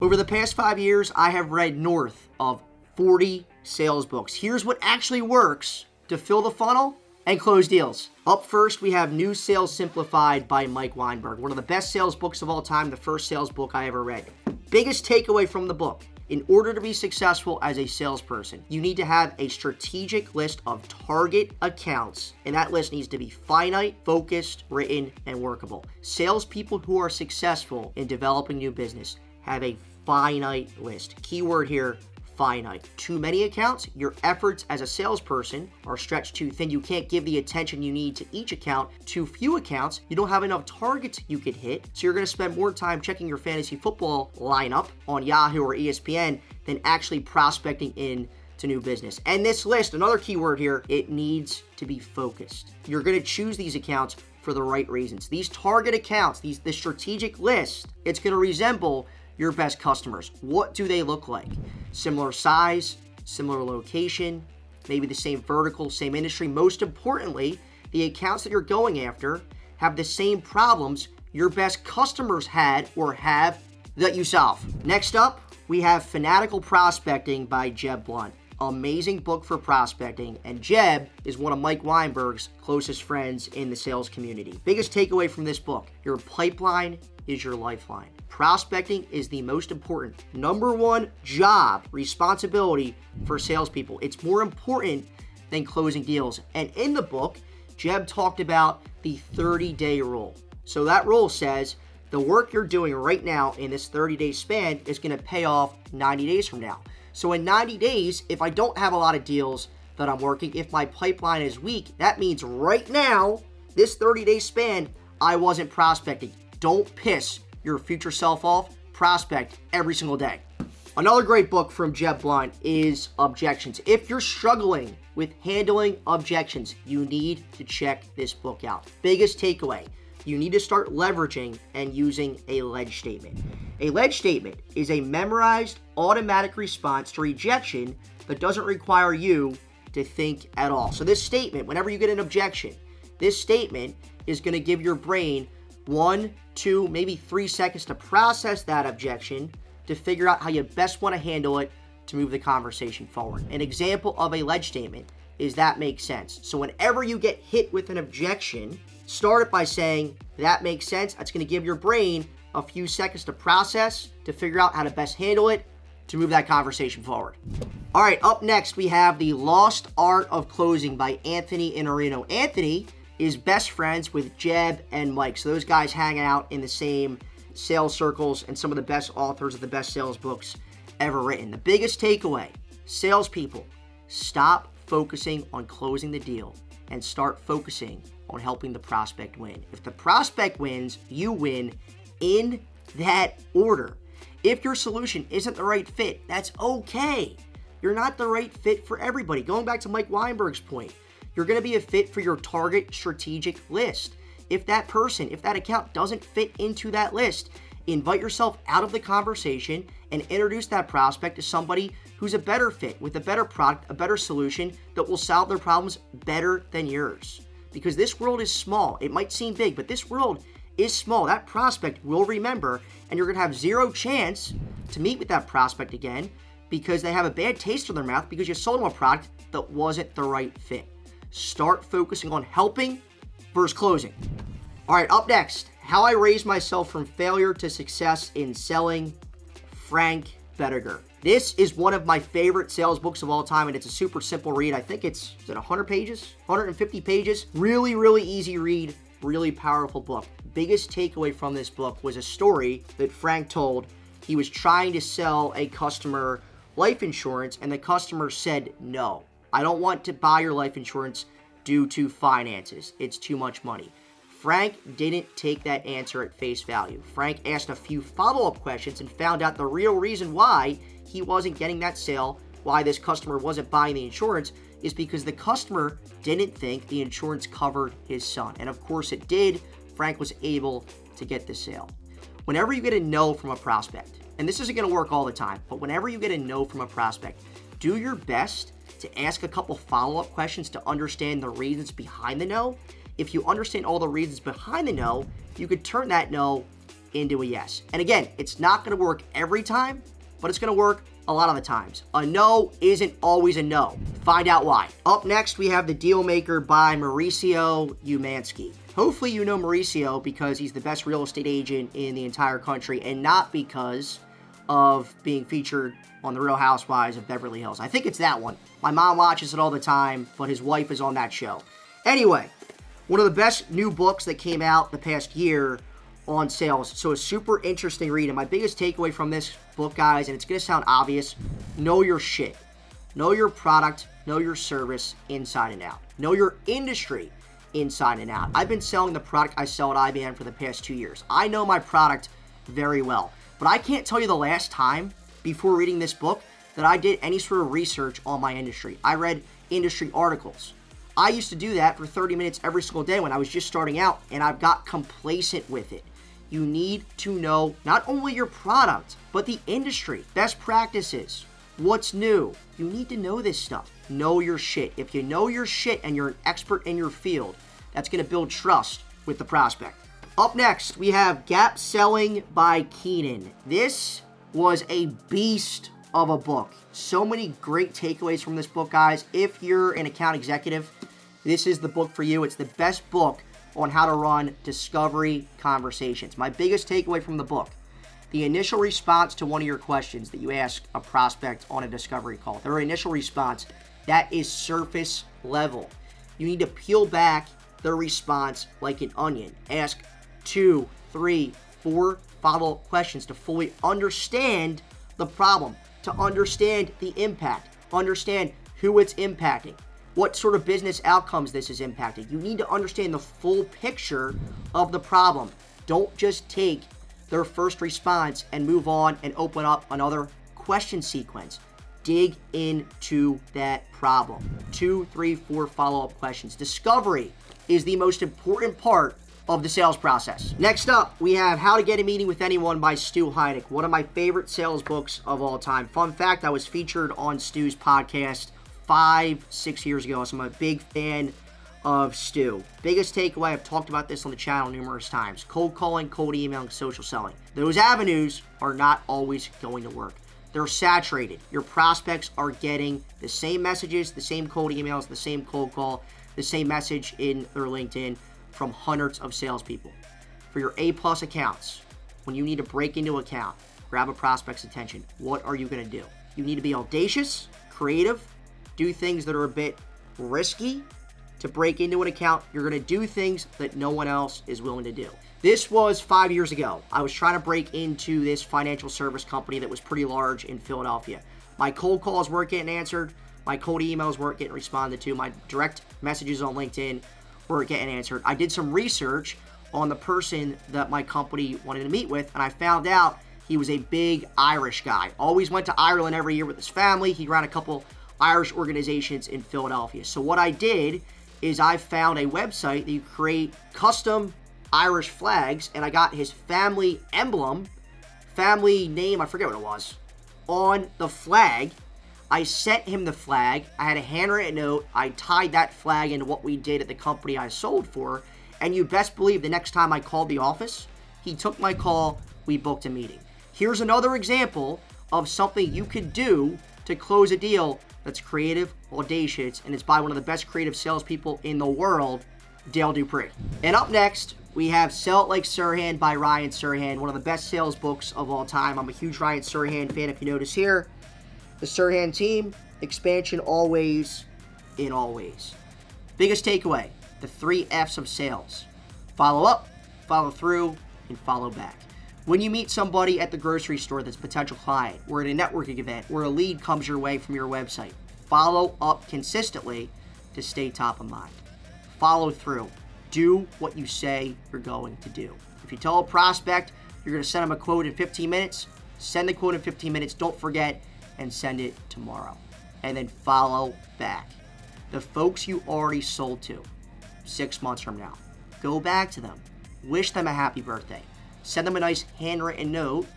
Over the past 5 years, I have read north of 40 sales books. Here's what actually works to fill the funnel and close deals. Up first, we have New Sales Simplified by Mike Weinberg, one of the best sales books of all time, the first sales book I ever read. Biggest takeaway from the book: in order to be successful as a salesperson, you need to have a strategic list of target accounts, and that list needs to be finite, focused, written, and workable. Salespeople who are successful in developing new business have a finite list. Keyword here, finite. Too many accounts, your efforts as a salesperson are stretched too thin. You can't give the attention you need to each account. Too few accounts, you don't have enough targets you could hit, so you're going to spend more time checking your fantasy football lineup on Yahoo or ESPN than actually prospecting in to new business. And this list, another keyword here, it needs to be focused. You're going to choose these accounts for the right reasons. These target accounts, the strategic list, it's going to resemble your best customers. What do they look like? Similar size, similar location, maybe the same vertical, same industry. Most importantly, the accounts that you're going after have the same problems your best customers had or have that you solve. Next up, we have Fanatical Prospecting by Jeb Blount. Amazing book for prospecting, and Jeb is one of Mike Weinberg's closest friends in the sales community. Biggest takeaway from this book: your pipeline is your lifeline. Prospecting is the most important, number one job, responsibility for salespeople. It's more important than closing deals. And in the book, Jeb talked about the 30-day rule. So that rule says the work you're doing right now in this 30-day span is going to pay off 90 days from now. So in 90 days, if I don't have a lot of deals that I'm working, if my pipeline is weak, that means right now, this 30-day span, I wasn't prospecting. Don't piss your future self off. Prospect every single day. Another great book from Jeb Blount is Objections. If you're struggling with handling objections, you need to check this book out. Biggest takeaway: you need to start leveraging and using a ledge statement. A ledge statement is a memorized automatic response to rejection that doesn't require you to think at all. So this statement, whenever you get an objection, this statement is going to give your brain 1, 2, maybe 3 seconds to process that objection, to figure out how you best want to handle it to move the conversation forward. An example of a ledge statement is "that makes sense." So whenever you get hit with an objection, start it by saying "that makes sense." That's going to give your brain a few seconds to process, to figure out how to best handle it, to move that conversation forward. All right, up next, we have The Lost Art of Closing by Anthony Iannarino. Anthony is best friends with Jeb and Mike. So those guys hang out in the same sales circles, and some of the best authors of the best sales books ever written. The biggest takeaway: salespeople, stop focusing on closing the deal and start focusing on helping the prospect win. If the prospect wins, you win, in that order. If your solution isn't the right fit, that's okay. You're not the right fit for everybody. Going back to Mike Weinberg's point, you're going to be a fit for your target strategic list. If that person, if that account doesn't fit into that list, invite yourself out of the conversation and introduce that prospect to somebody who's a better fit, with a better product, a better solution that will solve their problems better than yours. Because this world is small. It might seem big, but this world is small. That prospect will remember, and you're going to have zero chance to meet with that prospect again because they have a bad taste in their mouth because you sold them a product that wasn't the right fit. Start focusing on helping versus closing. All right, up next, How I Raised Myself from Failure to Success in Selling, Frank Bettiger. This is one of my favorite sales books of all time, and it's a super simple read. I think is it 100 pages? 150 pages? Really, really easy read, really powerful book. Biggest takeaway from this book was a story that Frank told. He was trying to sell a customer life insurance, and the customer said, "No, I don't want to buy your life insurance due to finances. It's too much money." Frank didn't take that answer at face value. Frank asked a few follow-up questions and found out the real reason why he wasn't getting that sale, why this customer wasn't buying the insurance, is because the customer didn't think the insurance covered his son. And of course it did. Frank was able to get the sale. Whenever you get a no from a prospect, and this isn't going to work all the time, but whenever you get a no from a prospect, do your best to ask a couple follow-up questions to understand the reasons behind the no. If you understand all the reasons behind the no, you could turn that no into a yes. And again, it's not going to work every time, but it's going to work a lot of the times. A no isn't always a no. Find out why. Up next, we have The Deal Maker by Mauricio Umansky. Hopefully you know Mauricio because he's the best real estate agent in the entire country and not because of being featured on The Real Housewives of Beverly Hills. I think it's that one. My mom watches it all the time, but his wife is on that show. Anyway, one of the best new books that came out the past year on sales. So a super interesting read. And my biggest takeaway from this book, guys, and it's going to sound obvious, know your shit. Know your product, know your service inside and out. Know your industry inside and out. I've been selling the product I sell at IBM for the past 2 years. I know my product very well. But I can't tell you the last time before reading this book that I did any sort of research on my industry. I read industry articles. I used to do that for 30 minutes every single day when I was just starting out, and I've got complacent with it. You need to know not only your product, but the industry, best practices, what's new. You need to know this stuff. Know your shit. If you know your shit and you're an expert in your field, that's going to build trust with the prospect. Up next, we have Gap Selling by Keenan. This was a beast of a book. So many great takeaways from this book, guys. If you're an account executive, this is the book for you. It's the best book on how to run discovery conversations. My biggest takeaway from the book, the initial response to one of your questions that you ask a prospect on a discovery call, their initial response, that is surface level. You need to peel back their response like an onion. Ask 2, 3, 4 follow-up questions to fully understand the problem, to understand the impact, understand who it's impacting, what sort of business outcomes this is impacting. You need to understand the full picture of the problem. Don't just take their first response and move on and open up another question sequence. Dig into that problem. 2, 3, 4 follow-up questions. Discovery is the most important part of the sales process. Next up, we have How to Get a Meeting with Anyone by Stu Heineck, one of my favorite sales books of all time. Fun fact, I was featured on Stu's podcast 5-6 years ago, so I'm a big fan of Stu. Biggest takeaway, I've talked about this on the channel numerous times: cold calling, cold emailing, social selling. Those avenues are not always going to work. They're saturated. Your prospects are getting the same messages, the same cold emails, the same cold call, the same message in their LinkedIn from hundreds of salespeople. For your A-plus accounts, when you need to break into an account, grab a prospect's attention, what are you going to do? You need to be audacious, creative, do things that are a bit risky to break into an account. You're going to do things that no one else is willing to do. This was 5 years ago. I was trying to break into this financial service company that was pretty large in Philadelphia. My cold calls weren't getting answered. My cold emails weren't getting responded to. My direct messages on LinkedIn weren't getting answered. I did some research on the person that my company wanted to meet with, and I found out he was a big Irish guy. Always went to Ireland every year with his family. He ran a couple Irish organizations in Philadelphia. So what I did is I found a website that you create custom Irish flags, and I got his family emblem, family name, I forget what it was, on the flag. I sent him the flag. I had a handwritten note. I tied that flag into what we did at the company I sold for, and you best believe the next time I called the office, he took my call, we booked a meeting. Here's another example of something you could do to close a deal that's creative, audacious, and it's by one of the best creative salespeople in the world, Dale Dupree. And up next, we have Sell It Like Sirhan by Ryan Serhant, one of the best sales books of all time. I'm a huge Ryan Serhant fan, if you notice here. The Serhant team, expansion always, in all ways. Biggest takeaway, the 3 F's of sales. Follow up, follow through, and follow back. When you meet somebody at the grocery store that's a potential client, or at a networking event, where a lead comes your way from your website, follow up consistently to stay top of mind. Follow through. Do what you say you're going to do. If you tell a prospect you're going to send them a quote in 15 minutes, send the quote in 15 minutes, don't forget, and send it tomorrow. And then follow back. The folks you already sold to 6 months from now, go back to them. Wish them a happy birthday. Send them a nice handwritten note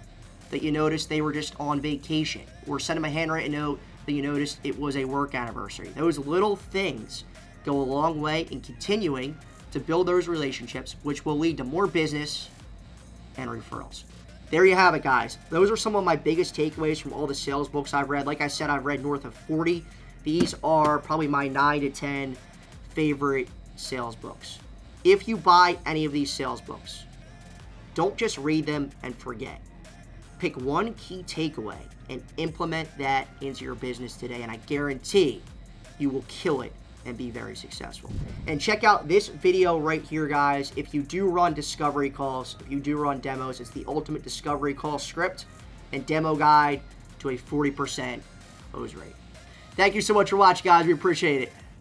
that you noticed they were just on vacation. Or send them a handwritten note that you noticed it was a work anniversary. Those little things go a long way in continuing to build those relationships, which will lead to more business and referrals. There you have it, guys. Those are some of my biggest takeaways from all the sales books I've read. Like I said, I've read north of 40. These are probably my 9 to 10 favorite sales books. If you buy any of these sales books, don't just read them and forget. Pick one key takeaway and implement that into your business today, and I guarantee you will kill it and be very successful. And check out this video right here, guys. If you do run discovery calls, if you do run demos, it's the ultimate discovery call script and demo guide to a 40% close rate. Thank you so much for watching, guys. We appreciate it.